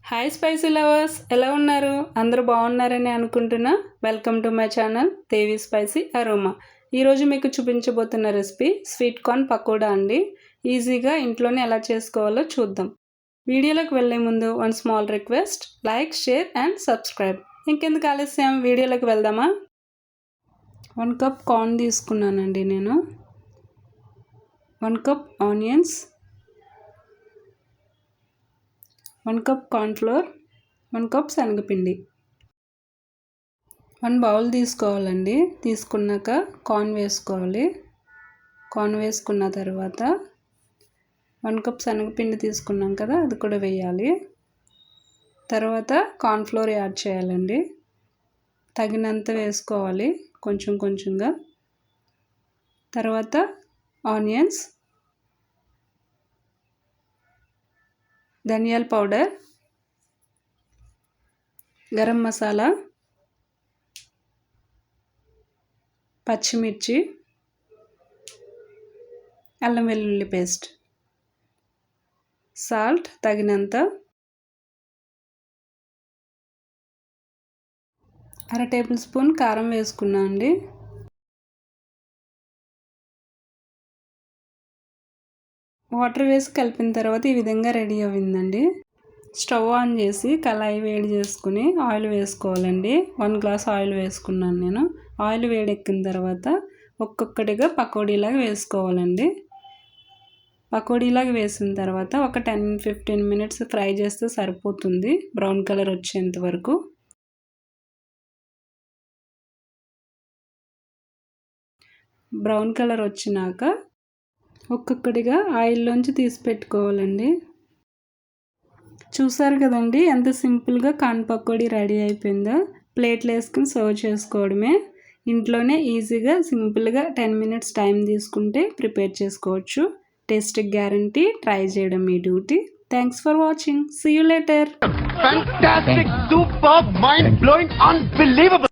Hi spicy lovers, ఎలా ఉన్నారు? అందరూ బాగున్నారని అనుకుంటున్నా. Welcome to my channel Devi spicy aroma. ఈరోజు మీకు చూపించబోతున్న రెసిపీ స్వీట్ కార్న్ పకోడా అండి. ఈజీగా ఇంట్లోనే ఎలా చేసుకోవాలో చూద్దాం. వీడియోలోకి వెళ్ళే ముందు one small request, like, share and subscribe. ఇంకెందుకు ఆలస్యం, వీడియోలోకి వెళ్దామా? 1 కప్ కార్న్ తీసుకున్నానండి నేను. 1 cup onions, 1 cup cornflour, 1 cup శనగపిండి. 1 బౌల్ తీసుకోవాలండి. తీసుకున్నాక కార్న్ వేసుకోవాలి. కార్న్ వేసుకున్న తర్వాత 1 కప్ శనగపిండి తీసుకున్నాం కదా, అది కూడా వేయాలి. తర్వాత కార్న్ఫ్లోర్ యాడ్ చేయాలండి. తగినంత వేసుకోవాలి, కొంచెం కొంచెంగా. తర్వాత ఆనియన్స్, ధనియాల పౌడర్, గరం మసాలా, పచ్చిమిర్చి, అల్లం వెల్లుల్లి పేస్ట్, సాల్ట్ తగినంత, 1/2 టేబుల్ స్పూన్ కారం వేసుకున్నా అండి. వాటర్ వేసి కలిపిన తర్వాత ఈ విధంగా రెడీ అయిందండి. స్టవ్ ఆన్ చేసి కళాయి వేడి చేసుకుని ఆయిల్ వేసుకోవాలండి. 1 గ్లాస్ ఆయిల్ వేసుకున్నాను నేను. ఆయిల్ వేడెక్కిన తర్వాత ఒక్కొక్కటిగా పకోడీలాగా వేసుకోవాలండి. పకోడీలాగా వేసిన తర్వాత ఒక 10-15 మినిట్స్ ఫ్రై చేస్తే సరిపోతుంది, బ్రౌన్ కలర్ వచ్చేంత వరకు. బ్రౌన్ కలర్ వచ్చినాక ఒక్కొక్కటిగా ఆయిల్లోంచి తీసి పెట్టుకోవాలండి. చూసారు కదండి ఎంత సింపుల్గా కార్న్ పకోడీ రెడీ అయిపోయిందో. ప్లేట్లు వేసుకుని సర్వ్ చేసుకోవడమే. ఇంట్లోనే ఈజీగా సింపుల్గా 10 మినిట్స్ టైం తీసుకుంటే ప్రిపేర్ చేసుకోవచ్చు. Taste guarantee. ట్రై చేయడం మీ duty. Thanks for watching. See you later. Fantastic, superb, mind-blowing, unbelievable.